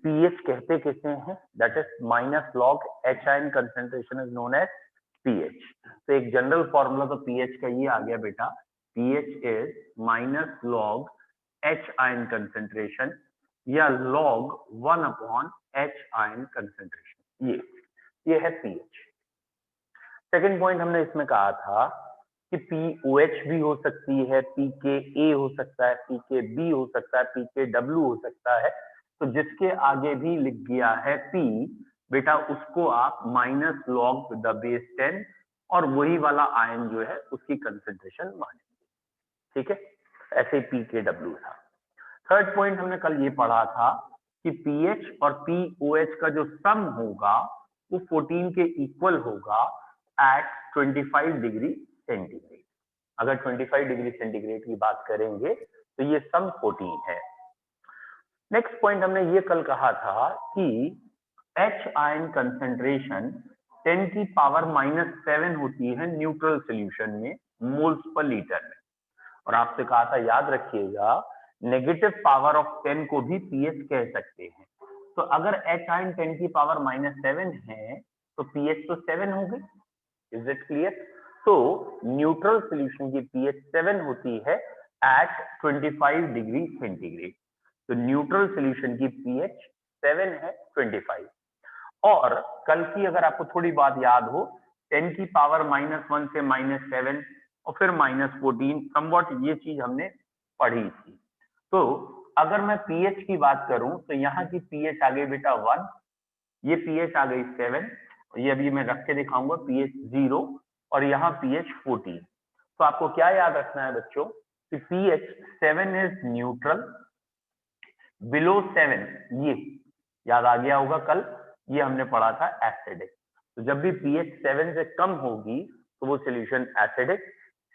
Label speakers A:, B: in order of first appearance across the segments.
A: PH कहते किसे हैं? That is minus log H ion concentration is known as pH. तो एक जनरल फॉर्मूला तो पीएच का ये आ गया बेटा, pH is minus log H ion concentration या log 1 upon H ion concentration. ये है पीएच। सेकेंड पॉइंट हमने इसमें कहा था कि पीओएच भी हो सकती है, पीकेए हो सकता है, पीकेबी हो सकता है, पीकेडब्ल्यू हो सकता है। तो जिसके आगे भी लिख गया है पी, बेटा उसको आप माइनस लॉग द बेस 10 और वही वाला आयन जो है उसकी कंसेंट्रेशन मानेंगे। ठीक है, ऐसे ही पीकेडब्ल्यू था। थर्ड पॉइंट हमने कल ये पढ़ा था कि पीएच और पीओएच का जो सम होगा वो 14 के इक्वल होगा एट 25 डिग्री सेंटीग्रेड। अगर 25 डिग्री सेंटीग्रेड की बात करेंगे तो ये सम 14 है। नेक्स्ट पॉइंट हमने ये कल कहा था कि एच आयन कंसेंट्रेशन 10 की पावर -7 होती है न्यूट्रल सॉल्यूशन में मोल्स पर लीटर में। और आपसे कहा था, याद रखिएगा, नेगेटिव पावर ऑफ 10 को भी पीएच कह सकते हैं। तो अगर एच आयन 10 की पावर -7 है तो पीएच तो 7 हो गई। Is it clear? तो न्यूट्रल सॉल्यूशन की पीएच 7 होती है एट 25 डिग्री सेंटीग्रेड। तो न्यूट्रल सॉल्यूशन की पीएच 7 है 25। और कल की अगर आपको थोड़ी बात याद हो, 10 की पावर -1 से -7 और फिर -14 समवॉट ये चीज हमने पढ़ी थी। तो अगर मैं पीएच की बात करूं तो यहाँ की पीएच आ गई बेटा 1, ये पीएच आ गई 7, ये अभी मैं रख के दिखाऊंगा पीएच 0 और यहाँ पीएच 14। तो आपको क्या याद रखना है बच्चों कि पीएच 7 इज न्यूट्रल, बिलो 7 ये याद आ गया होगा कल, ये हमने पढ़ा था एसिडिक। तो जब भी पीएच 7 से कम होगी तो वो सॉल्यूशन एसिडिक,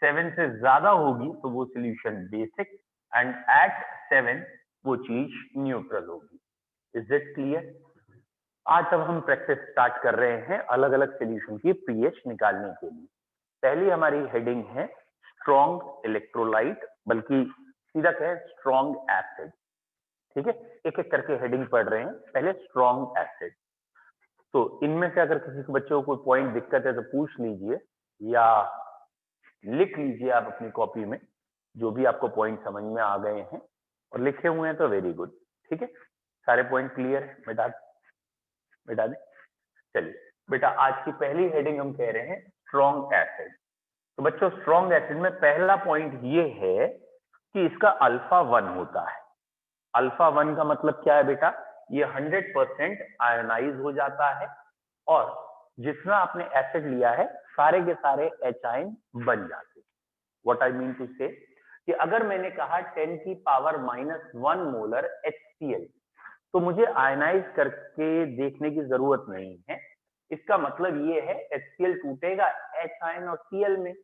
A: 7 से ज्यादा होगी तो वो सॉल्यूशन बेसिक एंड एट 7 वो चीज न्यूट्रल होगी। Is it clear? आज अब हम प्रैक्टिस स्टार्ट कर रहे हैं अलग अलग सॉल्यूशन की पीएच निकालने के लिए। पहली हमारी हेडिंग है स्ट्रॉन्ग इलेक्ट्रोलाइट, बल्कि सीधा कहें स्ट्रॉन्ग एसिड। ठीक है, एक एक करके हेडिंग पढ़ रहे हैं। पहले स्ट्रॉन्ग एसिड। तो इनमें से अगर किसी बच्चों को कोई पॉइंट दिक्कत है तो पूछ लीजिए या लिख लीजिए आप अपनी कॉपी में, जो भी आपको पॉइंट समझ में आ गए हैं और लिखे हुए हैं तो वेरी गुड। ठीक है, सारे पॉइंट क्लियर है? बेटा दे। चलिए बेटा, आज की पहली हेडिंग हम कह रहे हैं स्ट्रॉन्ग एसिड। तो बच्चों स्ट्रॉन्ग एसिड में पहला पॉइंट ये है कि इसका अल्फा 1 होता है। अल्फा 1 का मतलब क्या है बेटा? ये 100% आयोनाइज हो जाता है और जितना आपने एसिड लिया है सारे के सारे एच आयन बन जाते हैं। व्हाट आई मीन टू से कि अगर मैंने कहा 10 की पावर -1 मोलर HCl, तो मुझे आयनाइज करके देखने की जरूरत नहीं है। इसका मतलब ये है HCl टूटेगा H आयन और Cl में।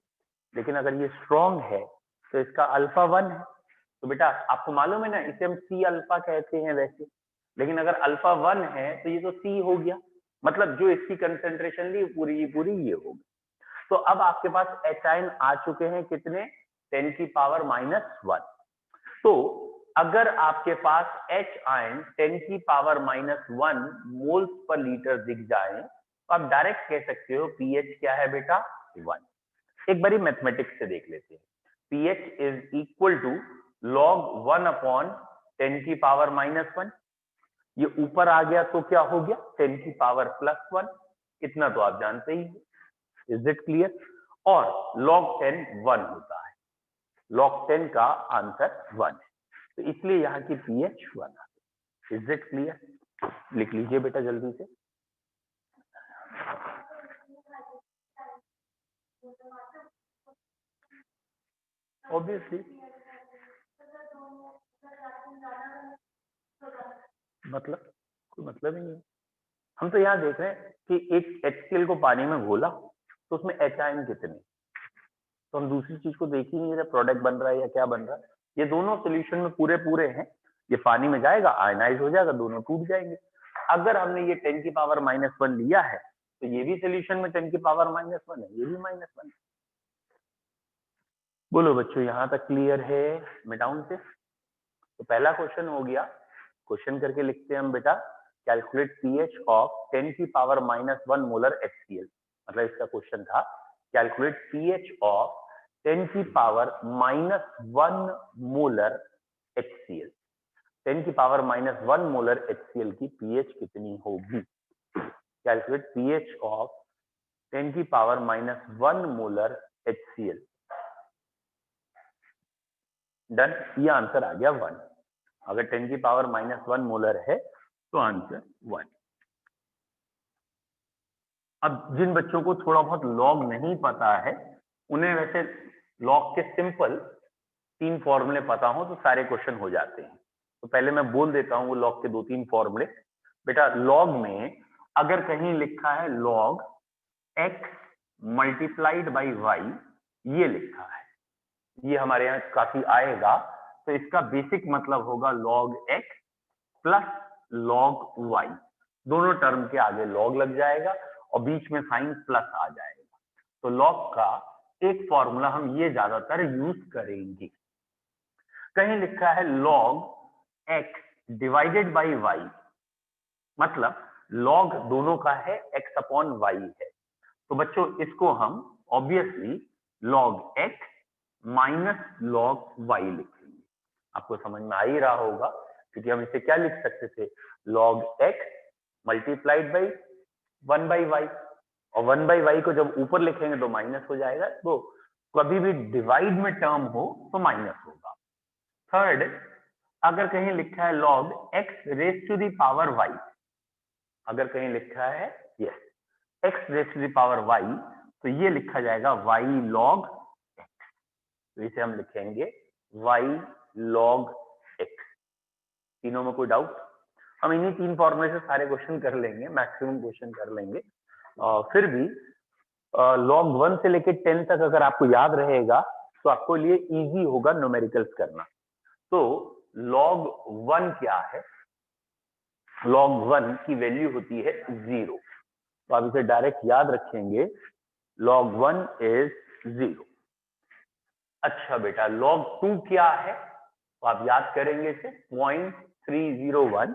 A: लेकिन अगर ये स्ट्रॉन्ग है तो इसका अल्फा 1 है। तो बेटा आपको मालूम है ना, इसे हम सी अल्फा कहते हैं वैसे, लेकिन अगर अल्फा 1 है तो ये तो सी हो गया, मतलब जो इसकी कंसेंट्रेशन ली पूरी ये होगी। तो अब आपके पास एच आयन आ चुके हैं कितने? 10 की पावर -1। तो अगर आपके पास एच आयन 10 की पावर -1 मोल्स पर लीटर दिख जाए तो आप डायरेक्ट कह सकते हो पीएच क्या है बेटा? 1। एक बारी मैथमेटिक्स से देख लेते हैं। PH is equal to log 1 upon 10 की पावर -1। ये ऊपर आ गया तो क्या हो गया? 10 की पावर +1। इतना तो आप जानते ही हैं। Is it clear? और log 10 1 होता है। log 10 का आंसर 1 है, तो इसलिए यहाँ की पीएच 1 आ गई। Is it clear? लिख लीजिए बेटा जल्दी से। ऑब्वियसली मतलब कोई मतलब ही नहीं। हम तो यहाँ देख रहे हैं कि एक HCl को पानी में घोला तो उसमें एच आयन कितने, तो हम दूसरी चीज को देख ही नहीं रहे प्रोडक्ट बन रहा है या क्या बन रहा है। ये दोनों सोल्यूशन में पूरे हैं। ये पानी में जाएगा, आयनाइज हो जाएगा, दोनों टूट जाएंगे। अगर हमने ये 10 की पावर -1 लिया है तो ये भी सोल्यूशन में 10 की पावर -1 है, ये भी -1 है। बोलो बच्चों, यहां तक क्लियर है? मिटाउन से तो पहला क्वेश्चन हो गया। क्वेश्चन करके लिखते हैं हम बेटा, कैलकुलेट पीएच ऑफ 10 की पावर -1 मोलर HCl। मतलब इसका क्वेश्चन था कैलकुलेट पीएच ऑफ 10 की पावर -1 मोलर HCl। 10 की पावर -1 मोलर HCl की पीएच कितनी होगी? कैलकुलेट पीएच ऑफ 10 की पावर -1 मोलर HCl। डन, ये आंसर आ गया 1। अगर 10 की पावर -1 मोलर है तो आंसर 1। अब जिन बच्चों को थोड़ा बहुत लॉग नहीं पता है, उन्हें वैसे लॉग के सिंपल 3 फॉर्मूले पता हो तो सारे क्वेश्चन हो जाते हैं। तो पहले मैं बोल देता हूँ वो लॉग के 2-3 फॉर्मूले। बेटा लॉग में अगर कहीं लिखा है log x multiplied by y, ये लिखा है, ये हमारे यहाँ काफी आएगा, तो इसका बेसिक मतलब होगा log x plus log y। दोनों टर्म के आगे log लग जाएगा और बीच में साइन प्लस आ जाएगा। तो log का एक फॉर्मूला हम ये ज्यादातर यूज करेंगे। कहीं लिखा है log x divided by y, मतलब log दोनों का है x अपॉन y है, तो बच्चों इसको हम obviously log x minus log y लिखेंगे। आपको समझ में आ ही रहा होगा, क्योंकि हम इसे क्या लिख सकते थे, log x multiplied by 1 by y, और 1 बाई वाई को जब ऊपर लिखेंगे तो माइनस हो जाएगा। तो कभी भी डिवाइड में टर्म हो तो माइनस होगा। थर्ड, अगर कहीं लिखा है log x raise to the power y, अगर कहीं लिखा है yes x raise to the power y, तो ये लिखा जाएगा y log x। तो इसे हम लिखेंगे y log x। तीनों में कोई डाउट? हम इन्हीं 3 फॉर्मूले से सारे क्वेश्चन कर लेंगे, मैक्सिमम क्वेश्चन कर लेंगे। फिर भी log 1 से लेके 10 तक अगर आपको याद रहेगा तो आपको लिए इजी होगा न्यूमेरिकल्स करना। तो log 1 क्या है? log 1 की वैल्यू होती है 0, तो आप इसे डायरेक्ट याद रखेंगे, log 1 इज 0। अच्छा बेटा log 2 क्या है? तो आप याद करेंगे इसे 0.301,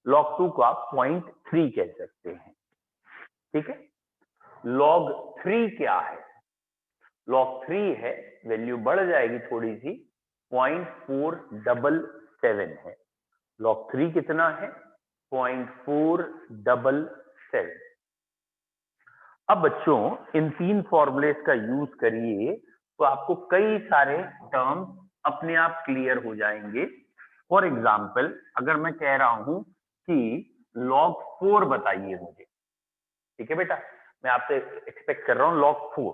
A: log 2 को आप 0.3 कह सकते हैं, ठीक है। log 3 क्या है? log 3 है, वैल्यू बढ़ जाएगी थोड़ी सी, 0.477 है। log 3 कितना है? 0.477। अब बच्चों इन 3 फॉर्मूलेस का यूज करिए तो आपको कई सारे टर्म अपने आप क्लियर हो जाएंगे। फॉर एग्जाम्पल अगर मैं कह रहा हूं कि log 4 बताइए मुझे, ठीक है बेटा, मैं आपसे एक्सपेक्ट कर रहा हूं log 4,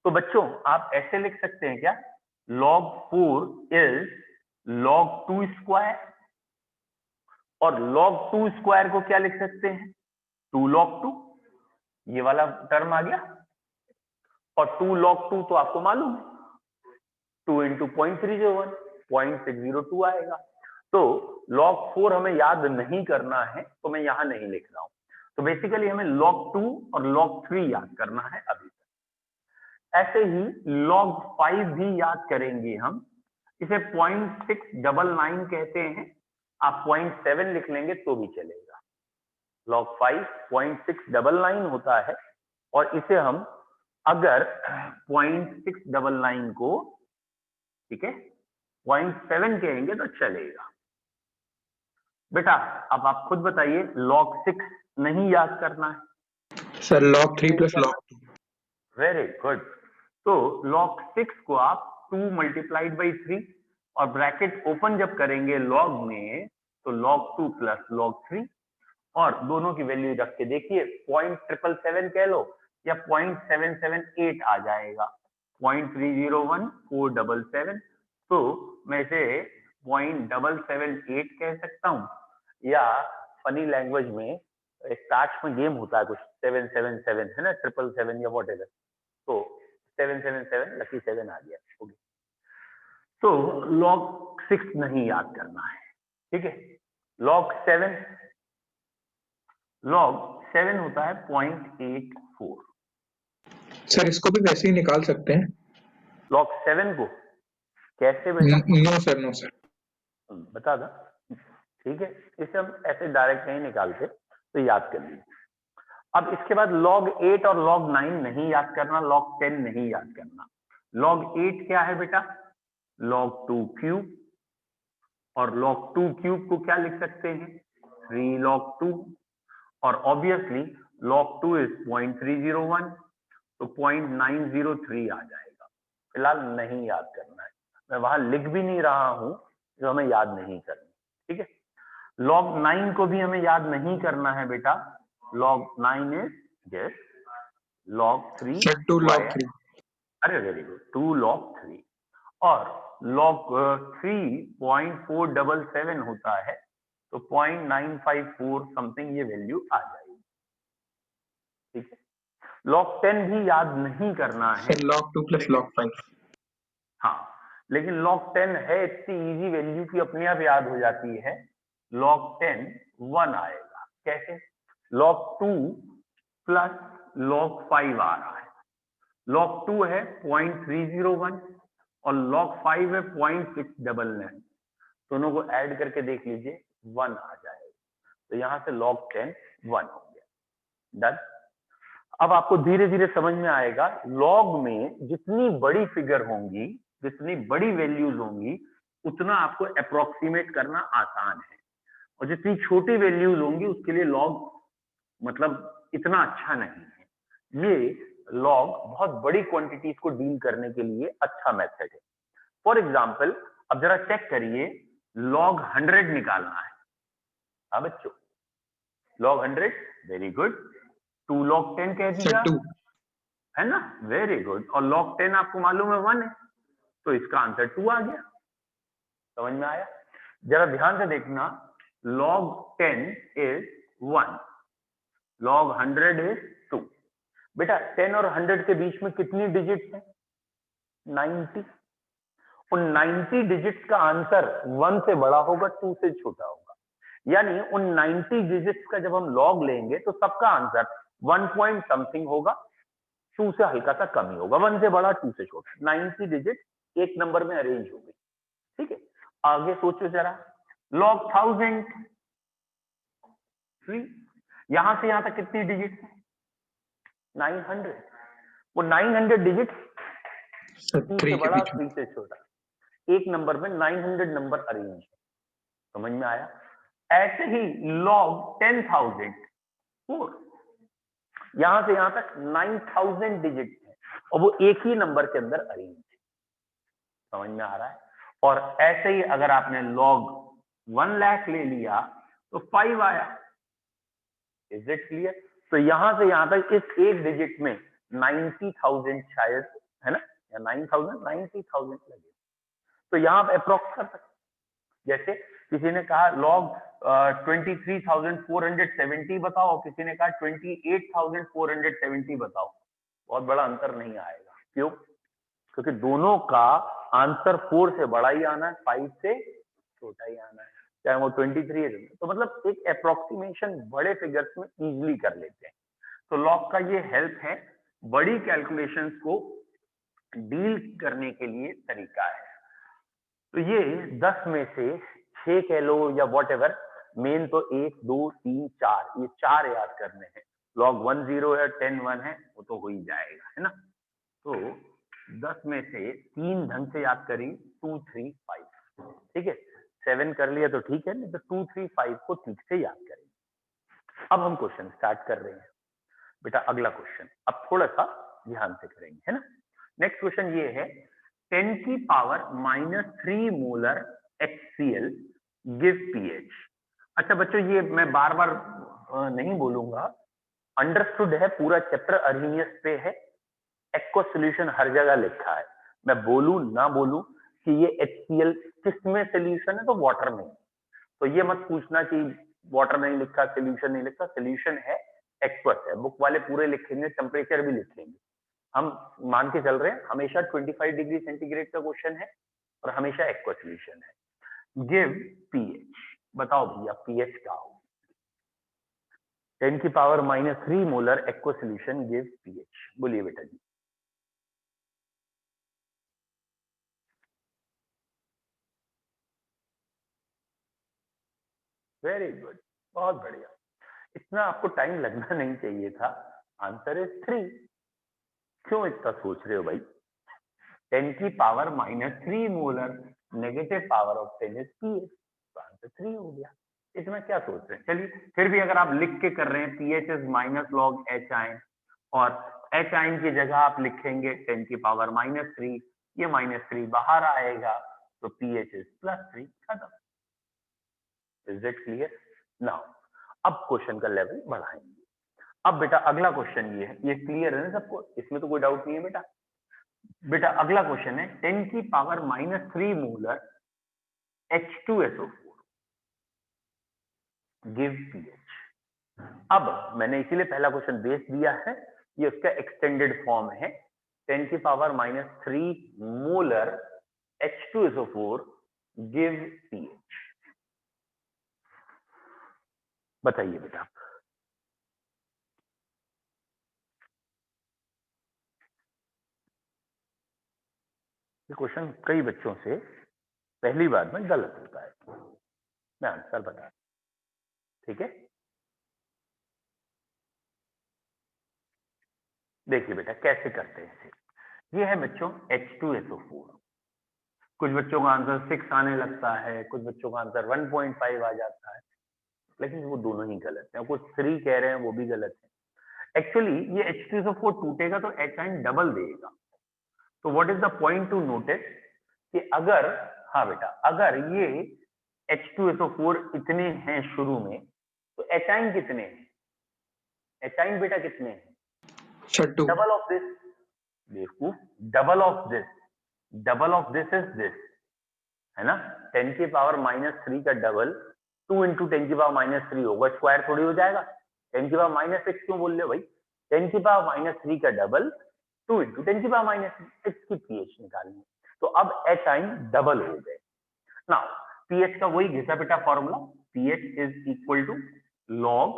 A: तो बच्चों आप ऐसे लिख सकते हैं क्या, log 4 इज log 2 स्क्वायर, और log 2 स्क्वायर को क्या लिख सकते हैं, 2 log 2, ये वाला टर्म आ गया, और 2 log 2 तो आपको मालूम है 2 इंटू 0.301, 0.602 आएगा। तो log 4 हमें याद नहीं करना है, तो मैं यहां नहीं लिख रहा हूं। तो बेसिकली हमें log 2 और log 3 याद करना है अभी तक। ऐसे ही log 5 भी याद करेंगे हम, इसे 0.699 कहते हैं, आप 0.7 लिख लेंगे तो भी चलेगा। log 5 0.699 होता है, और इसे हम अगर 0.699 को, ठीक है, 0.7 कहेंगे तो चलेगा। बेटा अब आप खुद बताइए, log 6 नहीं याद करना है
B: sir, log 3 plus log 2।
A: Very good. तो log 6 को आप 2 मल्टीप्लाइड बाई 3, और ब्रैकेट ओपन जब करेंगे log में तो log 2 प्लस log 3, और दोनों की वैल्यू रख के देखिए, 0.777 कह लो या 0.778 आ जाएगा, 0.301 477, तो मैं इसे 0.778 कह सकता हूं, या फनी लैंग्वेज में स्टार्ट में गेम होता है कुछ 777 है ना, 777 या वॉट एवर, तो 777 लकी 7 आ गया। ओके, तो log 6 नहीं याद करना है, ठीक है। log 7 होता है 0.84।
B: सर इसको भी वैसे ही निकाल सकते हैं।
A: log 7 को कैसे बेटा?
B: No sir, no sir.
A: बता दा। ठीक है, इसे हम ऐसे डायरेक्ट नहीं निकालते, तो याद कर लीजिए। अब इसके बाद log 8 और log 9 नहीं याद करना, log 10 नहीं याद करना। log 8 क्या है बेटा? log 2 क्यूब, और log 2 क्यूब को क्या लिख सकते हैं? 3 log 2, और ऑब्वियसली log 2 इज 0.301, तो 0.903 आ जाएगा। फिलहाल नहीं याद करना है, मैं वहां लिख भी नहीं रहा हूं जो हमें याद नहीं करनी, ठीक है। log 9 को भी हमें याद नहीं करना है बेटा। log 9 is yes log 3
B: sir 2 log
A: square,
B: 3।
A: अरे वेरी गुड, 2 log 3, और log 3.477 होता है, तो 0.954 समथिंग ये वैल्यू आ जाएगी, ठीक है। log 10 भी याद नहीं करना है,
B: सर log 2 plus log 5।
A: हाँ, लेकिन log 10 है इतनी इजी वैल्यू की अपने आप याद हो जाती है। log 10 1 आएगा, कैसे? log 2 प्लस log 5 आ रहा है, log 2 है 0.301 और log 5 है 0.699, दोनों को ऐड करके देख लीजिए 1 आ जाएगा, तो यहां से log 10 1 हो गया। डन। अब आपको धीरे धीरे समझ में आएगा, लॉग में जितनी बड़ी फिगर होंगी, जितनी बड़ी वैल्यूज होंगी, उतना आपको अप्रोक्सीमेट करना आसान है, और जितनी छोटी वैल्यूज होंगी उसके लिए लॉग मतलब इतना अच्छा नहीं है। ये लॉग बहुत बड़ी क्वांटिटीज को डील करने के लिए अच्छा मेथड है। फॉर एग्जाम्पल, अब जरा चेक करिए, log 100 निकालना है। हाँ बच्चों, log 100, वेरी गुड। 2 log 10 कह
B: सर
A: दिया,
B: 2।
A: है ना, वेरी गुड। और log 10 आपको मालूम है 1 है, तो इसका आंसर 2 आ गया। समझ में आया? जरा ध्यान से देखना, log 10 इज 1, log 100 इज 2। बेटा 10 और 100 के बीच में कितनी डिजिट्स हैं? 90। उन 90 डिजिट्स का आंसर 1 से बड़ा होगा, 2 से छोटा होगा। यानी उन 90 डिजिट्स का जब हम लॉग लेंगे तो सबका आंसर 1 पॉइंट समथिंग होगा, 2 से हल्का सा कम ही होगा, 1 से बड़ा 2 से छोटा। 90 डिजिट एक नंबर में अरेंज हो गई, ठीक है। आगे सोचो जरा, log 1000, 3, यहां से यहां तक कितनी डिजिट है? 900। वो 900 डिजिट
B: सर
A: 2 से
B: 3 के
A: बड़ा,
B: बीच में।
A: 3 से छोटा, एक नंबर में 900 नंबर अरेंज। समझ में आया? ऐसे ही log 10,000, 4, यहां से यहां तक 9,000 डिजिट है, और वो एक ही नंबर के अंदर अरेंज है। समझ में आ रहा है? और ऐसे ही अगर आपने log 1 लाख ले लिया तो 5 आया। Is it clear? तो यहां से यहां तक इस एक डिजिट में 90,000 शायद, है ना, या 9,000, 90,000 लगे, तो यहां आप अप्रोक्स कर सकते। जैसे किसी ने कहा log 23,470 बताओ, किसी ने कहा 28,470 बताओ, बहुत बड़ा अंतर नहीं आएगा। क्यों? क्योंकि दोनों का आंसर 4 से बड़ा ही आना है, 5 से छोटा ही आना है, चाहे वो 23 है। तो मतलब एक अप्रोक्सीमेशन बड़े फिगर्स में इजीली कर लेते हैं। तो लॉग का ये हेल्प है, बड़ी कैलकुलेशंस को डील करने के लिए तरीका है। तो ये 10 में से 6 कह लो या वॉट एवर, मेन तो 1 2 3 4, ये 4 याद करने हैं। log 1 0 है, 10 1 है, वो तो हो ही जाएगा, है ना। तो 10 में से 3 ढंग से याद करी, 2 3 5, ठीक है। 7 कर लिया तो ठीक है, नहीं तो 2 3 5 को ठीक से याद करेंगे। अब हम क्वेश्चन स्टार्ट कर रहे हैं बेटा। अगला क्वेश्चन अब थोड़ा सा ध्यान से करेंगे, है ना। नेक्स्ट क्वेश्चन ये है, 10 की power -3 molar HCl give pH. अच्छा बच्चों, ये मैं बार बार नहीं बोलूंगा, अंडरस्टूड है, पूरा चैप्टर अर्हीनियस पे है, एक्वस सॉल्यूशन हर जगह लिखा है। मैं बोलूं ना बोलूं कि ये HCl किस में सोल्यूशन है, तो वाटर में। तो ये मत पूछना कि वाटर नहीं लिखा, सोल्यूशन नहीं लिखा, सोल्यूशन है, एक्वस है। बुक वाले पूरे लिखेंगे, टेम्परेचर भी लिखेंगे। हम मान के चल रहे हैं हमेशा 25 डिग्री सेंटीग्रेड का क्वेश्चन है और हमेशा एक्वस सॉल्यूशन है। गिव पीएच, बताओ भैया पीएच क्या हो? 10 की power -3 molar aqueous solution give pH, बोलिए बेटा जी। वेरी गुड, बहुत बढ़िया। इतना आपको टाइम लगना नहीं चाहिए था। Answer is 3। क्यों इतना सोच रहे हो भाई? 10 की power -3 molar negative power of 10 is pH, तो आंसर 3 हो गया। इसमें क्या सोच रहे हैं? चलिए फिर भी अगर आप लिख के कर रहे हैं pH is minus log H ion, और H आयन की जगह आप लिखेंगे 10 की पावर -3, ये -3 बाहर आएगा, तो pH इज +3, खत्म। Is it clear? नाउ अब क्वेश्चन का लेवल बढ़ाएंगे। अब बेटा अगला क्वेश्चन ये क्लियर है ना सबको? इसमें तो कोई डाउट नहीं है बेटा? बेटा अगला क्वेश्चन है 10 की power -3 molar H2SO4 give pH। अब मैंने इसीलिए पहला क्वेश्चन बेस दिया है, ये उसका एक्सटेंडेड फॉर्म है। 10 की power -3 molar H2SO4 give pH। बताइए बेटा। ये क्वेश्चन कई बच्चों से पहली बार में गलत होता है। मैं आंसर बता, ठीक है? देखिए बेटा कैसे करते हैं इसे। ये है बच्चों H2SO4। कुछ बच्चों का आंसर 6 आने लगता है, कुछ बच्चों का आंसर 1.5 आ जाता है, लेकिन वो दोनों ही गलत है। कुछ 3 कह रहे हैं, वो भी गलत है। एक्चुअली ये H2SO4 टूटेगा तो H आयन डबल देगा। तो what is the point two notice कि अगर, हाँ बेटा, अगर ये H2SO4 इतने हैं शुरू में, तो H आयन कितने हैं? H आयन बेटा कितने हैं?
B: Sir, 2.
A: Double of this. बेवकूफ, double of this, double of this is this, है ना? 10 की पावर -3 का डबल 2 इंटू 10 की पावर -3 होगा, स्क्वायर थोड़ी हो जाएगा। 10 की पावर -6 क्यों बोल रहे हो भाई? 10 की पावर -3 का डबल 2 इंटू 10 की पावर -6 की pH निकालनी। तो अब H आयन डबल हो गए। नाउ pH का वही घिसा पिटा formula, pH is equal to log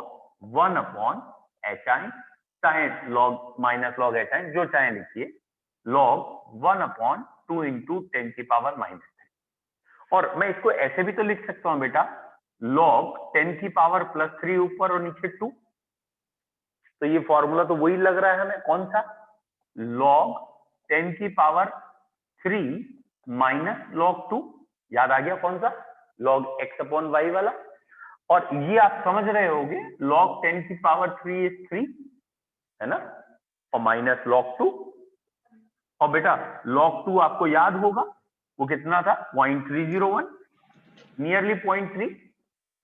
A: 1 upon H ion, चाहे log minus log H ion जो चाहे लिखिए, log 1 अपॉन 2 इंटू 10 की पावर -3। और मैं इसको ऐसे भी तो लिख सकता हूं बेटा, log 10 की पावर +3 ऊपर और नीचे 2। तो ये फॉर्मूला तो वही लग रहा है हमें, कौन सा? log 10 की पावर 3 माइनस log 2। याद आ गया कौन सा? log x अपॉन y वाला। और ये आप समझ रहे होगे log 10 की पावर 3 इज 3, है ना? और माइनस log 2। और बेटा log 2 आपको याद होगा वो कितना था? 0.301, नियरली 0.3,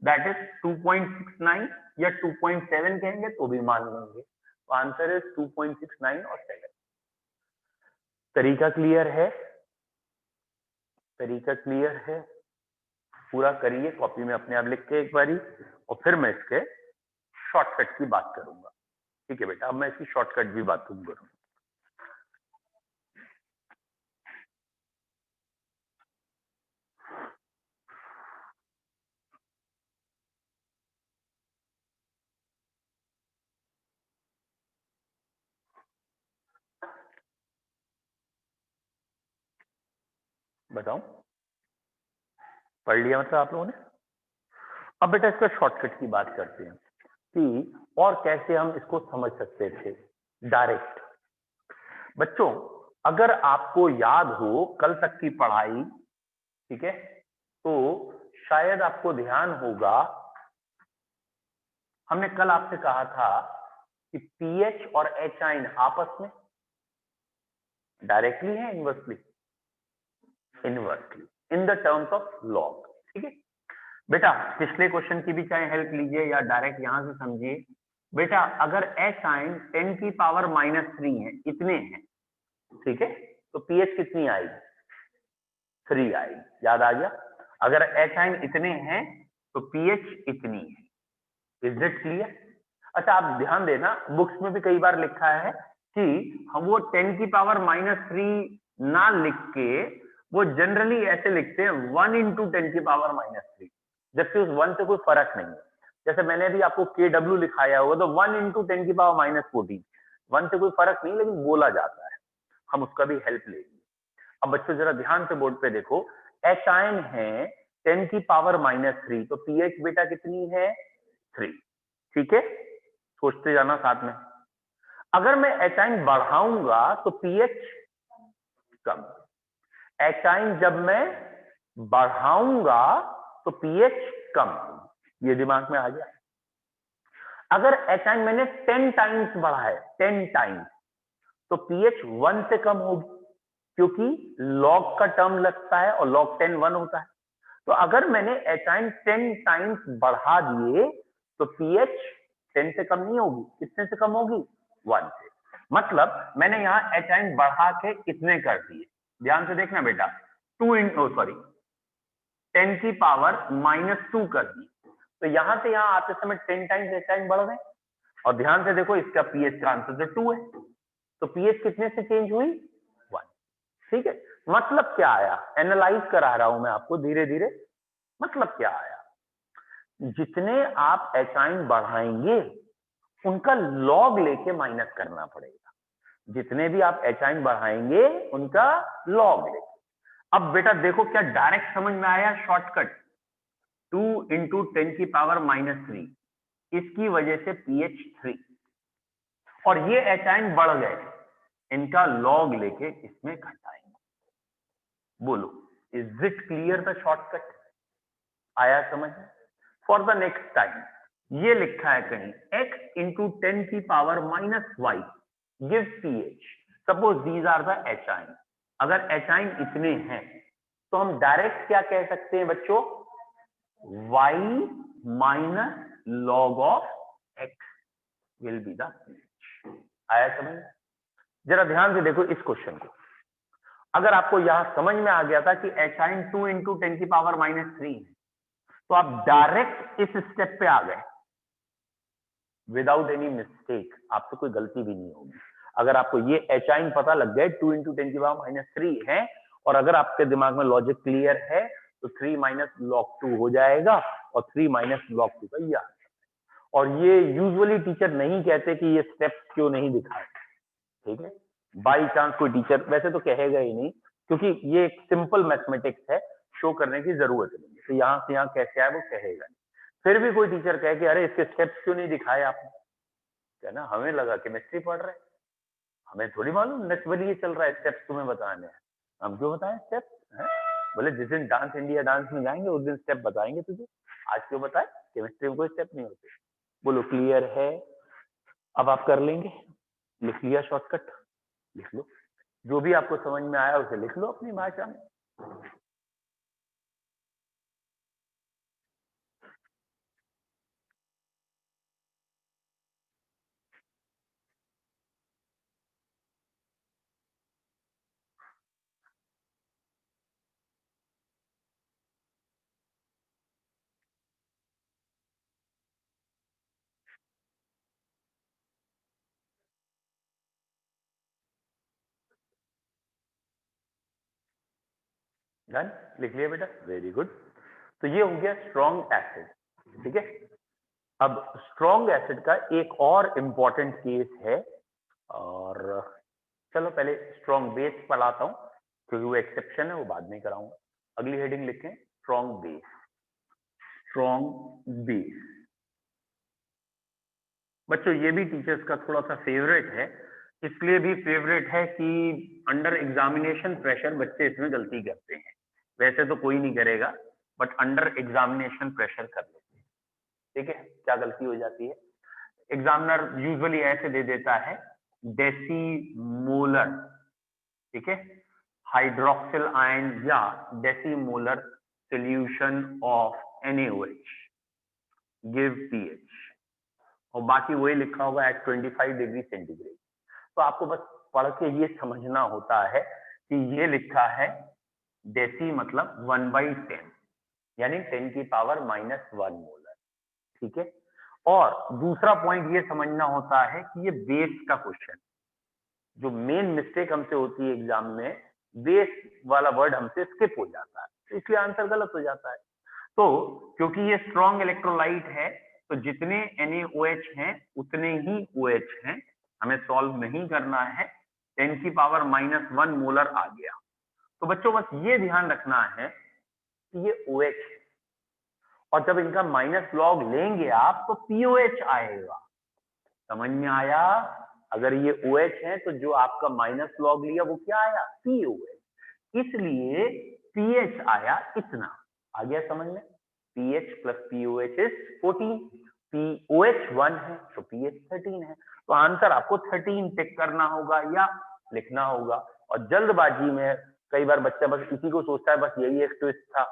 A: दैट इज 2.69 या 2.7 कहेंगे तो भी मान लेंगे। तो आंसर इज 2.69 और 7। तरीका क्लियर है? तरीका क्लियर है? पूरा करिए कॉपी में अपने आप लिख के एक बारी, और फिर मैं इसके शॉर्टकट की बात करूंगा। ठीक है बेटा, अब मैं इसकी शॉर्टकट भी बात करूंगा। बताऊं? पढ़ लिया मतलब आप लोगों ने? अब बेटा इसका शॉर्टकट की बात करते हैं कि और कैसे हम इसको समझ सकते थे डायरेक्ट। बच्चों अगर आपको याद हो कल तक की पढ़ाई, ठीक है, तो शायद आपको ध्यान होगा हमने कल आपसे कहा था कि pH और H आयन आपस में डायरेक्टली है inversely? Inversely, in the terms of log. ठीक है बेटा, पिछले क्वेश्चन की भी चाहे हेल्प लीजिए या डायरेक्ट यहां से समझिए। बेटा अगर H आयन 10 की पावर -3 है, इतने हैं, ठीक है, तो pH कितनी आएगी? 3 आएगी। याद आ गया? अगर H आयन इतने हैं तो pH इतनी है। Is it clear? अच्छा आप ध्यान देना, बुक्स में भी कई बार लिखा है कि हम वो 10 की पावर -3 ना लिख के वो जनरली ऐसे लिखते हैं 1 इंटू 10 की पावर -3, जबकि उस 1 से कोई फर्क नहीं है। जैसे मैंने अभी आपको KW लिखाया हुआ, तो 1 इंटू 10 की पावर -14, 1 से कोई फर्क नहीं, लेकिन बोला जाता है। हम उसका भी हेल्प लेंगे। अब बच्चों जरा ध्यान से बोर्ड पे देखो, H आयन है 10 की पावर -3, तो pH बेटा कितनी है 3। ठीक है, सोचते जाना साथ में। अगर मैं एचाइन बढ़ाऊंगा तो pH कम। एचाइन जब मैं बढ़ाऊंगा तो pH कम, ये दिमाग में आ गया। अगर एचाइन मैंने 10 टाइम्स बढ़ा है, 10 टाइम्स, तो pH 1 से कम होगी, क्योंकि लॉग का टर्म लगता है और log 10 1 होता है। तो अगर मैंने एचाइन 10 टाइम्स बढ़ा दिए तो pH 10 से कम नहीं होगी, कितने से कम होगी 1 से। मतलब मैंने यहाँ एचाइन बढ़ा के इतने कर दिए, ध्यान से देखना बेटा, 10 की पावर -2 कर दी, तो यहां से यहां आते समय 10 टाइम्स एचाइन बढ़ गए। और ध्यान से देखो इसका pH का आंसर तो 2 है, तो pH कितने से चेंज हुई 1। ठीक है, मतलब क्या आया, एनालाइज करा रहा हूं मैं आपको धीरे धीरे। मतलब क्या आया, जितने आप एचाइन बढ़ाएंगे उनका लॉग लेके माइनस करना पड़ेगा। जितने भी आप एचाइन बढ़ाएंगे उनका लॉग लेके। अब बेटा देखो क्या डायरेक्ट समझ में आया शॉर्टकट, 2 × 10 की पावर -3, इसकी वजह से pH 3, और ये एचाइन बढ़ गए, इनका लॉग लेके इसमें घटाएंगे। बोलो, is it clear the shortcut? आया समझ? फॉर द नेक्स्ट टाइम ये लिखा है कहीं x × 10 की power -y give pH, suppose these are the H ion. अगर एचाइन इतने हैं तो हम डायरेक्ट क्या कह सकते हैं बच्चों, y - log of x will be the pH। आया समझ? जरा ध्यान से देखो इस क्वेश्चन को। अगर आपको यहां समझ में आ गया था कि एचाइन 2 × 10 की पावर -3 है, तो आप डायरेक्ट इस स्टेप पे आ गए विदाउट एनी मिस्टेक, आपसे कोई गलती भी नहीं होगी। अगर आपको ये एचाइन पता लग गए 2 × 10 की पावर -3 है, और अगर आपके दिमाग में लॉजिक क्लियर है, तो 3 - log 2 हो जाएगा, और 3 - log 2 का ये आंसर। और ये यूजुअली टीचर नहीं कहते कि ये स्टेप्स क्यों नहीं दिखाए, ठीक है, बाई चांस कोई टीचर वैसे तो कहेगा ही नहीं, क्योंकि ये एक सिंपल मैथमेटिक्स है, शो करने की जरूरत नहीं, तो यहां से यहां कैसे आए वो कहेगा नहीं। फिर भी कोई टीचर कहे कि अरे इसके स्टेप्स क्यों नहीं दिखाए आपने, क्या ना, हमें लगा केमिस्ट्री पढ़ रहे हैं, हमें थोड़ी मालूम नेचुरली ये चल रहा है, स्टेप्स तुम्हें बताने हैं, हम क्यों बताएं स्टेप्स हैं? बोले जिस दिन डांस इंडिया डांस में जाएंगे उस दिन स्टेप बताएंगे तुझे, आज क्यों बताए, केमिस्ट्री में कोई स्टेप नहीं होते। बोलो क्लियर है? अब आप कर लेंगे, लिख लिया शॉर्टकट, लिख लो, जो भी आपको समझ में आया उसे लिख लो अपनी भाषा में। डन, लिख लिया बेटा, वेरी गुड। तो ये हो गया स्ट्रॉन्ग एसिड, ठीक है। अब स्ट्रॉन्ग एसिड का एक और इंपॉर्टेंट केस है, और चलो पहले स्ट्रॉन्ग बेस पढ़ाता हूं, क्योंकि वो एक्सेप्शन है, वो बाद में कराऊंगा। अगली हेडिंग लिखें स्ट्रॉन्ग बेस। स्ट्रॉन्ग बेस बच्चों ये भी टीचर्स का थोड़ा सा फेवरेट है, इसलिए भी फेवरेट है कि अंडर एग्जामिनेशन प्रेशर बच्चे इसमें गलती करते हैं, वैसे तो कोई नहीं करेगा, बट अंडर एग्जामिनेशन प्रेशर कर लेते हैं। ठीक है, क्या गलती हो जाती है, एग्जामिनर यूजुअली ऐसे दे देता है डेसीमोलर, ठीक है, हाइड्रोक्सिल आयन या decimolar solution of NaOH give pH, और बाकी वही लिखा होगा एट 25 डिग्री सेंटीग्रेड। तो आपको बस पढ़ के ये समझना होता है कि ये लिखा है डेसी मतलब 1/10, यानी 10 की पावर -1 मोलर, ठीक है। और दूसरा पॉइंट ये समझना होता है कि ये बेस का क्वेश्चन, जो मेन मिस्टेक हमसे होती है एग्जाम में, बेस वाला वर्ड हमसे स्किप हो जाता है, तो इसलिए आंसर गलत हो जाता है। तो क्योंकि ये स्ट्रॉन्ग इलेक्ट्रोलाइट है, तो जितने NaOH हैं उतने ही OH हैं, हमें सॉल्व नहीं करना है, 10 की पावर -1 मोलर आ गया। तो बच्चों बस ये ध्यान रखना है तो ये OH है, और जब इनका माइनस लॉग लेंगे आप तो POH आएगा। समझ में आया? अगर ये OH है तो जो आपका माइनस लॉग लिया वो क्या आया? POH, इसलिए pH आया इतना। आ गया समझ में? pH plus POH is 14, POH 1 है तो pH 13 है। तो आंसर आपको 13 टिक करना होगा या लिखना होगा। और जल्दबाजी में कई बार बच्चा बस इसी को सोचता है, बस यही एक ट्विस्ट था,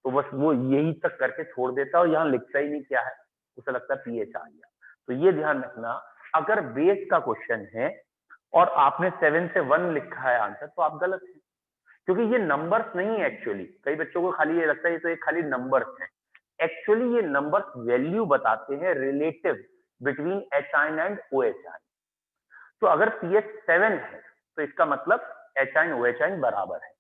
A: तो बस वो यही तक करके छोड़ देता है और यहाँ लिखता ही नहीं क्या है, उसे लगता है pH आ गया। तो ये ध्यान रखना, अगर बेस का क्वेश्चन है और आपने 7 से 1 लिखा है आंसर तो आप गलत हैं, क्योंकि ये नंबर्स नहीं है एक्चुअली। कई बच्चों को खाली ये लगता है ये तो एक खाली नंबर्स हैं। एक्चुअली ये नंबर्स वैल्यू बताते हैं relative between H ion and O H ion. तो अगर पीएच 7 है तो इसका मतलब H ion O H ion बराबर है।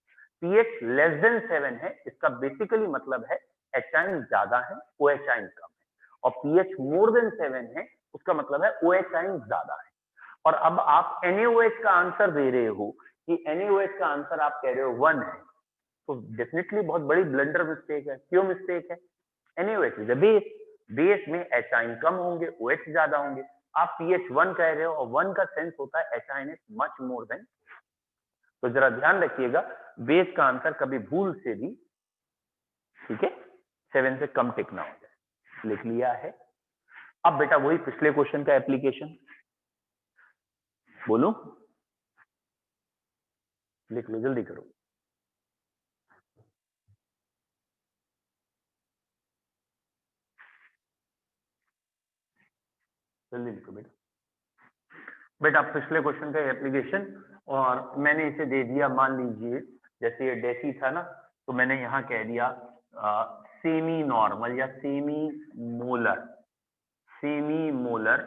A: पीएच लेस देन 7 है, इसका बेसिकली मतलब है एच आयन ज्यादा है, ओ एच आयन कम है। और पीएच मोर देन 7 है, उसका मतलब है ओ एच आयन ज्यादा है। और अब आप NaOH का आंसर दे रहे हो कि NaOH का आंसर आप कह रहे हो 1 है, तो डेफिनेटली बहुत बड़ी ब्लंडर मिस्टेक है। क्यों मिस्टेक है? NaOH is a base, base में H आयन कम होंगे, OH ज्यादा होंगे। आप pH 1 कह रहे हो और 1 का सेंस होता है H ion is much more than. तो जरा ध्यान रखिएगा, बेस का आंसर कभी भूल से भी, ठीक है, 7 से कम टिक ना हो जाए। लिख लिया है। अब बेटा वही पिछले क्वेश्चन का एप्लीकेशन बोलूं? लिख लो, जल्दी करो। जल्दी लिखो बेटा। बेटा पिछले क्वेश्चन का एप्लीकेशन, और मैंने इसे दे दिया, मान लीजिए जैसे ये डेसी था ना, तो मैंने यहाँ कह दिया सेमी नॉर्मल या semi molar. Semi molar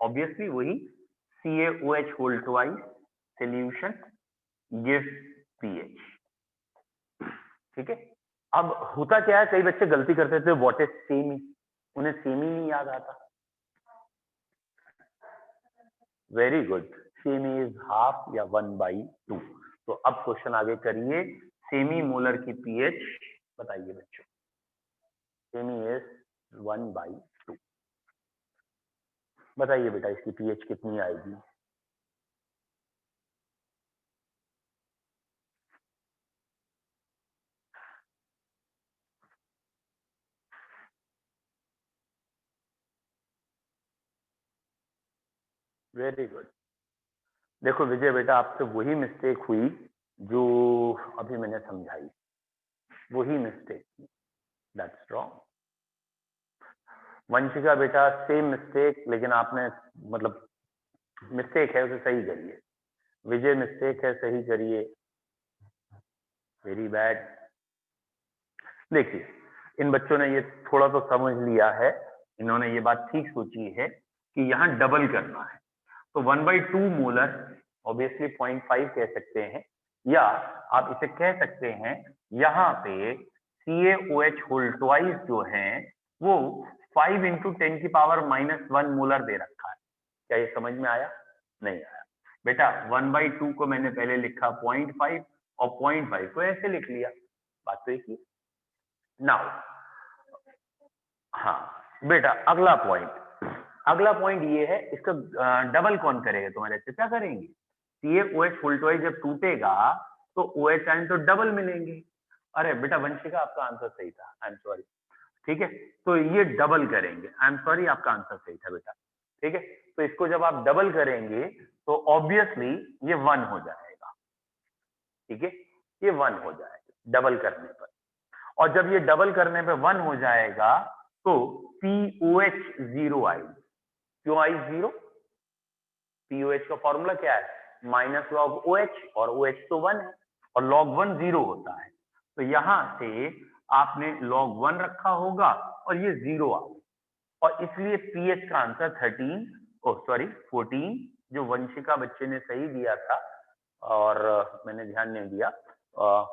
A: obviously वही CaOH whole twice solution give pH. ठीक है। अब होता क्या है, कई बच्चे गलती करते थे, व्हाट इज सेमी, उन्हें सेमी नहीं याद आता। Very good, semi is half या 1/2। तो अब क्वेश्चन आगे करिए, सेमी मोलर की पीएच बताइए बच्चों। Semi is 1/2। बताइए बेटा इसकी पीएच कितनी आएगी? Very good. देखो विजय बेटा, आपसे वही मिस्टेक हुई जो अभी मैंने समझाई, वही मिस्टेक, दैट्स रॉन्ग। वंशिका बेटा सेम मिस्टेक, लेकिन आपने मतलब मिस्टेक है उसे सही करिए। विजय मिस्टेक है, सही करिए। Very bad. देखिए इन बच्चों ने ये थोड़ा तो समझ लिया है, इन्होंने ये बात ठीक सोची है कि यहाँ डबल करना है। तो 1/2 मोलर ऑब्वियसली 0.5 कह सकते हैं, या आप इसे कह सकते हैं यहाँ पे CaOH होल ट्वाइस जो है वो 5 × 10⁻⁻1 मोलर दे रखा है। क्या ये समझ में आया? नहीं आया बेटा। 1/2 को मैंने पहले लिखा 0.5 और 0.5 को ऐसे लिख लिया, बात तो एक ही। नाउ हाँ बेटा, अगला पॉइंट ये है, इसका डबल कौन करेगा तुम्हारे से? क्या करेंगे? CaOH होल ट्वाइस जब टूटेगा तो OH आयन तो डबल मिलेंगे। अरे बेटा वंशिका आपका आंसर सही था, आई एम सॉरी। ठीक है, तो ये डबल करेंगे, आई एम सॉरी, आपका आंसर सही था बेटा। ठीक है, तो इसको जब आप डबल करेंगे तो ऑब्वियसली ये 1 हो जाएगा। ठीक है, ये 1 हो जाएगा डबल करने पर। और जब ये डबल करने पे 1 हो जाएगा तो POH 0 आएगी। क्यों आई 0? POH का फॉर्मूला क्या है? माइनस लॉग OH, और OH तो 1 है और log 1 0 होता है। तो यहां से आपने log 1 रखा होगा और ये 0 आ गया, और इसलिए पीएच का आंसर 14 जो वंशिका बच्चे ने सही दिया था, और मैंने ध्यान नहीं दिया,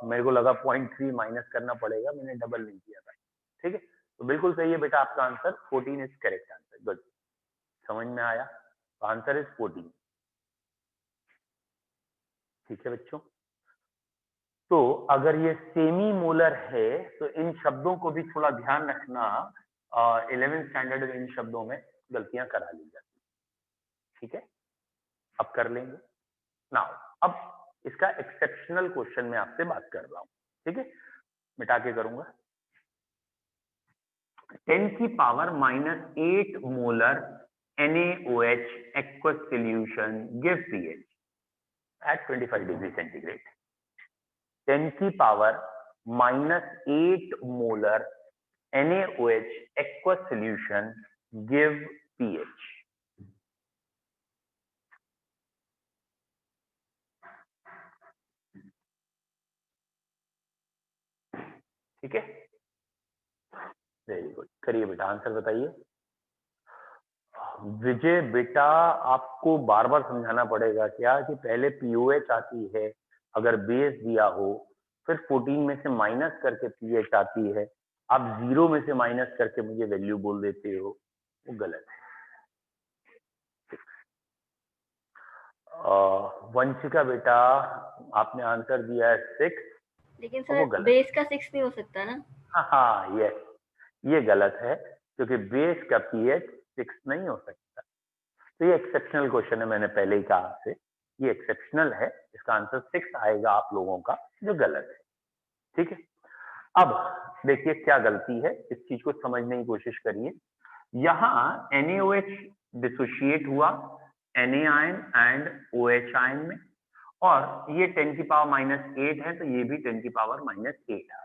A: मेरे को लगा 0.3 माइनस करना पड़ेगा, मैंने डबल नहीं किया था। ठीक है, तो बिल्कुल सही है बेटा, आपका answer 14 is correct answer. Good, समझ में आया? Answer is 14। ठीक है बच्चों, तो अगर ये सेमी मोलर है तो इन शब्दों को भी थोड़ा ध्यान रखना। 11th स्टैंडर्ड में इन शब्दों में गलतियां करा ली जाती, ठीक है, अब कर लेंगे। नाउ अब इसका एक्सेप्शनल क्वेश्चन में आपसे बात कर रहा हूं, ठीक है, मिटा के करूंगा। 10 की power -8 molar NaOH aqueous solution give pH at 25 degree centigrade. 10 की power -8 molar NaOH aqueous solution give pH। ठीक है, वेरी गुड, करिए बेटा, आंसर बताइए। विजय बेटा, आपको बार बार समझाना पड़ेगा क्या कि पहले पीओएच आती है अगर बेस दिया हो, फिर 14 में से माइनस करके पीएच आती है, आप 0 में से माइनस करके मुझे वैल्यू बोल देते हो, वो गलत है। वंशिका बेटा, आपने आंसर दिया है 6,
C: लेकिन
A: वो
C: सर
A: गलत
C: बेस का 6 नहीं हो सकता ना।
A: हाँ यस, ये गलत है क्योंकि बेस का पीएच 6 नहीं हो सकता। तो ये एक्सेप्शनल क्वेश्चन है, मैंने पहले ही कहा आपसे, ये एक्सेप्शनल है, इसका आंसर 6 आएगा आप लोगों का, जो गलत है। ठीक है, अब देखिए क्या गलती है, इस चीज को समझने की कोशिश करिए। यहाँ NaOH डिसोशिएट हुआ Na ion and OH ion में, और ये 10 की पावर -8 है, तो ये भी 10 की पावर -8 है।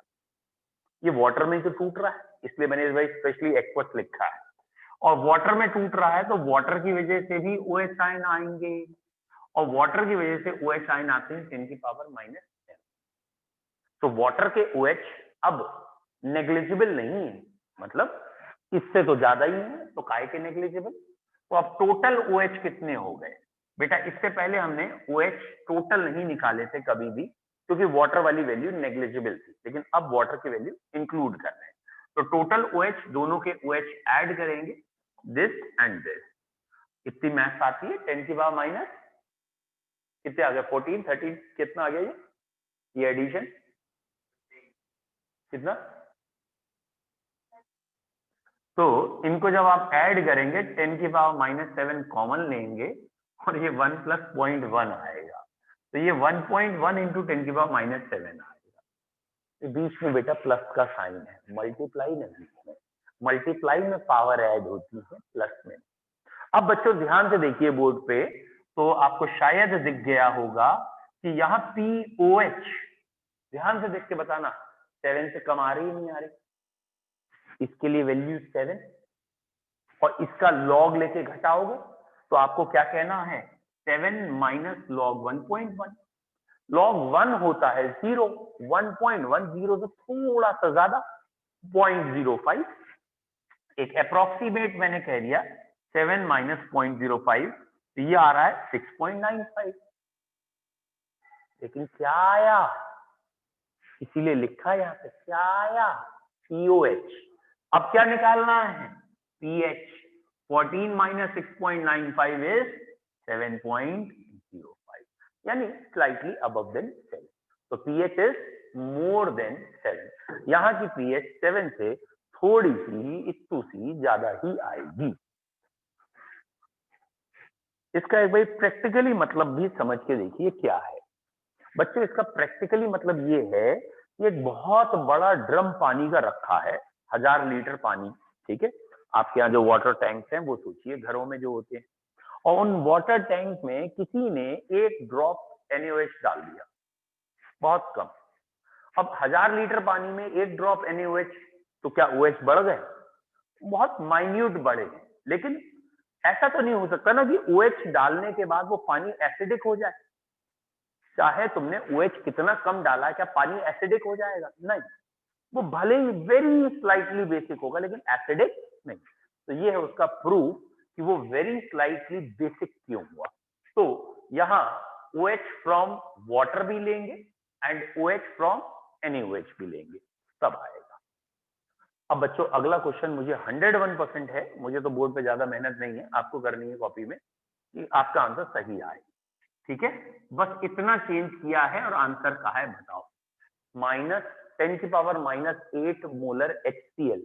A: ये वाटर में तो टूट रहा है, इसलिए मैंने इस बार स्पेशली एक्वस लिखा है, और वाटर में टूट रहा है तो वाटर की वजह से भी OH आयन आएंगे, और वाटर की वजह से OH आयन आते हैं 10 की पावर -7। तो वाटर के OH अब नेग्लिजिबल नहीं है, मतलब इससे तो ज्यादा ही है, तो काय के नेग्लिजिबल। तो अब टोटल OH कितने हो गए बेटा? इससे पहले हमने OH टोटल नहीं निकाले थे कभी भी, क्योंकि वाटर वाली वैल्यू नेग्लिजिबल थी, लेकिन अब वाटर की वैल्यू इंक्लूड कर रहे हैं। तो टोटल OH, दोनों के OH ऐड करेंगे, दिस एंड दिस, इतनी मैथ्स आती है 10 की पावर माइनस कितने आ गए, 14, 13, कितना आ गया ये एडिशन कितना? तो इनको जब आप ऐड करेंगे 10 की पावर -7 कॉमन लेंगे और ये 1 + 0.1 आएगा, तो ये 1.1 इंटू 10 की पावर -7 आएगा। तो बीच में बेटा प्लस का साइन है, मल्टीप्लाई नहीं है, मल्टीप्लाई में पावर ऐड होती है, प्लस में। अब बच्चों ध्यान से देखिए बोर्ड पे, तो आपको शायद दिख गया होगा कि यहाँ POH, ध्यान से देख के बताना, 7 से कम आ रही नहीं आ रही, इसके लिए वैल्यू 7, और इसका लॉग लेके घटाओगे तो आपको क्या कहना है, 7 - log 1.1। log 1 होता है 0, 1.10 से थोड़ा सा ज्यादा 0.05, एक अप्रोक्सीमेट मैंने कह दिया 7 - 0.05, तो ये आ रहा है 6.95। लेकिन क्या आया, इसीलिए लिखा यहाँ पे क्या आया, POH। अब क्या निकालना है, pH। 14 - 6.95 इज 7.05, यानी स्लाइटली अबव देन 7। तो pH इज मोर देन 7। यहाँ की pH 7 से थोड़ी सी इतू सी ज्यादा ही आएगी। इसका एक भाई प्रैक्टिकली मतलब भी समझ के देखिए क्या है बच्चों। इसका प्रैक्टिकली मतलब ये है कि एक बहुत बड़ा ड्रम पानी का रखा है, 1000 लीटर पानी, ठीक है। आपके यहाँ जो वाटर टैंक्स हैं वो सोचिए घरों में जो होते हैं, और उन वाटर टैंक में किसी ने 1 ड्रॉप NaOH डाल दिया, बहुत कम। अब 1000 लीटर पानी में 1 ड्रॉप NaOH, तो क्या OH बढ़ गए? बहुत माइन्यूट बढ़े हैं, लेकिन ऐसा तो नहीं हो सकता ना कि OH डालने के बाद वो पानी एसिडिक हो जाए। चाहे तुमने OH कितना कम डाला है, क्या पानी एसिडिक हो जाएगा? नहीं, वो भले ही वेरी स्लाइटली बेसिक होगा लेकिन एसिडिक नहीं। तो ये है उसका प्रूफ कि वो वेरी स्लाइटली बेसिक क्यों हुआ। तो यहाँ OH फ्रॉम वाटर भी लेंगे एंड OH फ्रॉम NaOH भी लेंगे, तब आएगा। अब बच्चों अगला क्वेश्चन मुझे 101% है, मुझे तो बोर्ड पे ज्यादा मेहनत नहीं है, आपको करनी है कॉपी में, कि आपका आंसर सही आए, ठीक है। बस इतना चेंज किया है और आंसर कहा है बताओ। -10⁻⁸ मोलर HCl।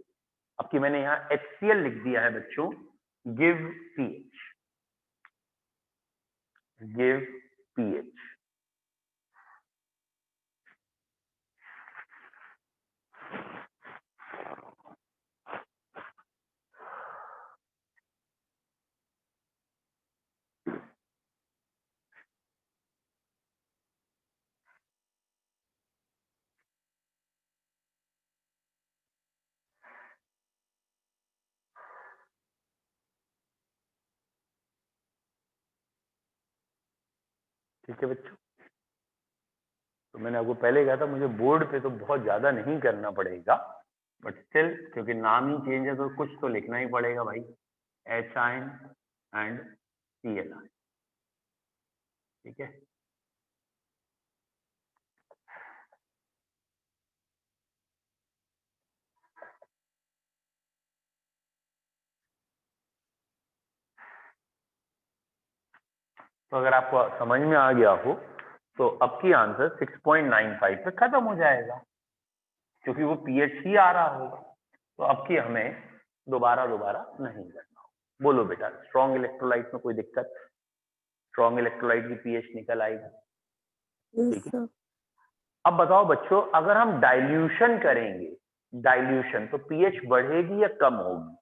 A: अब कि मैंने यहाँ HCl लिख दिया है बच्चों, गिव pH। ठीक है बच्चों, तो मैंने आपको पहले कहा था मुझे बोर्ड पे तो बहुत ज्यादा नहीं करना पड़ेगा, बट स्टिल क्योंकि नाम ही चेंज है तो कुछ तो लिखना ही पड़ेगा भाई, HIN एंड CLI। ठीक है, तो अगर आपको समझ में आ गया हो तो अब की आंसर 6.95 पे खत्म हो जाएगा, क्योंकि वो पीएच ही आ रहा होगा। तो अब की हमें दोबारा नहीं करना हो। बोलो बेटा, स्ट्रॉन्ग इलेक्ट्रोलाइट में कोई दिक्कत? स्ट्रॉन्ग इलेक्ट्रोलाइट की पीएच निकल आएगी। ठीक है, अब बताओ बच्चों, अगर हम डाइल्यूशन करेंगे, डाइल्यूशन, तो पीएच बढ़ेगी या कम होगी?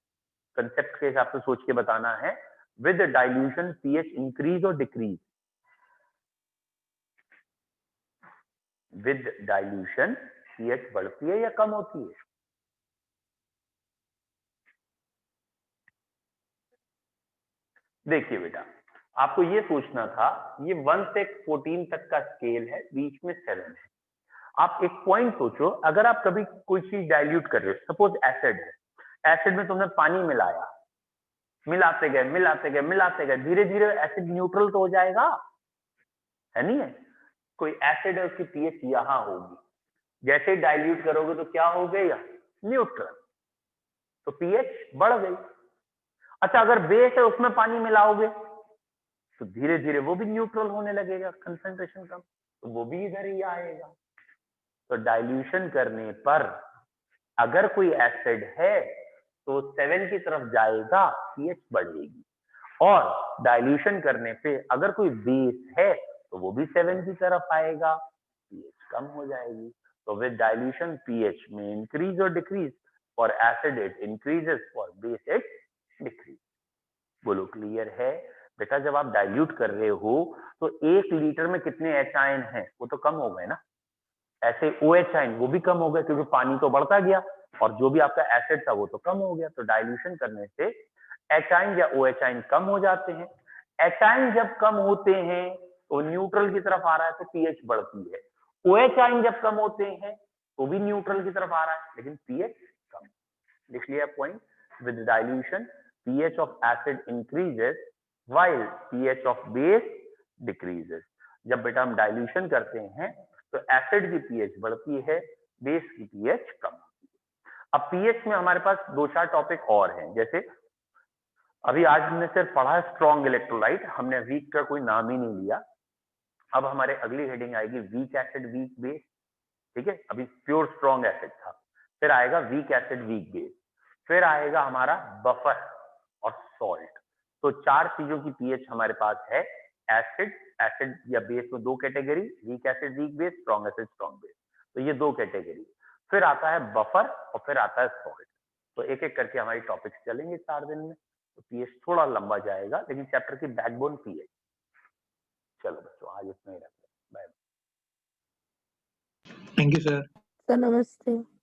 A: कंसेप्ट के हिसाब से सोच के बताना है। विद डाइल्यूशन पीएच इंक्रीज और डिक्रीज? विद डाइल्यूशन पीएच बढ़ती है या कम होती है? देखिए बेटा, आपको ये सोचना था, ये 1 से 14 तक का स्केल है, बीच में 7 है। आप एक पॉइंट सोचो, अगर आप कभी कोई चीज डाइल्यूट कर रहे हो, सपोज एसिड है, एसिड में तुमने पानी मिलाया, मिलाते गए, धीरे धीरे एसिड न्यूट्रल तो हो जाएगा, है नहीं है? कोई एसिड है, उसकी पीएच यहां होगी, जैसे ही डाइल्यूट करोगे तो क्या हो गया? न्यूट्रल, तो पीएच बढ़ गई। अच्छा, अगर बेस है उसमें पानी मिलाओगे तो धीरे धीरे वो भी न्यूट्रल होने लगेगा, कंसंट्रेशन कम, तो वो भी इधर ही आएगा। तो डाइल्यूशन करने पर अगर कोई एसिड है तो 7 की तरफ जाएगा, पीएच बढ़ेगी, और डाइल्यूशन करने पे अगर कोई बेस है तो वो भी 7 की तरफ आएगा, पीएच कम हो जाएगी। तो विद डाइल्यूशन पीएच में इंक्रीज और decrease, for acid it increases, for base it decrease. बोलो क्लियर है बेटा? जब आप डाइल्यूट कर रहे हो तो 1 लीटर में कितने एच आयन है? वो तो कम हो गए ना। ऐसे OH आयन वो भी कम हो गए, क्योंकि पानी तो बढ़ता गया और जो भी आपका एसिड था वो तो कम हो गया। तो डाइल्यूशन करने से एच आयन या OH आयन कम हो जाते हैं। एच आयन जब कम होते हैं तो न्यूट्रल की तरफ आ रहा है तो पीएच बढ़ती है। OH आयन जब कम होते हैं तो भी न्यूट्रल की तरफ आ रहा है, लेकिन पीएच कम। लिख लिया point? With dilution pH of acid increases while pH of base decreases। जब बेटा हम डाइल्यूशन करते हैं तो एसिड की पीएच बढ़ती है, बेस की पीएच कम होती है। अब पीएच में हमारे पास 2-4 टॉपिक और हैं, जैसे अभी आज हमने सिर्फ पढ़ा स्ट्रॉन्ग इलेक्ट्रोलाइट, हमने वीक का कोई नाम ही नहीं लिया। अब हमारे अगली हेडिंग आएगी वीक एसिड वीक बेस। ठीक है, अभी प्योर स्ट्रॉन्ग एसिड था, फिर आएगा वीक एसिड वीक बेस, फिर आएगा हमारा बफर और सॉल्ट। तो 4 चीजों की पीएच हमारे पास है। एसिड, एसिड या बेस में 2 category, weak acid weak base, strong acid strong base, तो ये 2 कैटेगरी। फिर आता है बफर और फिर आता है सॉल्ट। तो एक एक करके हमारी टॉपिक्स चलेंगे 4 दिन में, तो पीएच थोड़ा लंबा जाएगा, लेकिन चैप्टर की बैकबोन पीएच। चलो बच्चों, आज इतना ही रखते हैं, bye.
B: Thank you, sir.
D: Sir नमस्ते।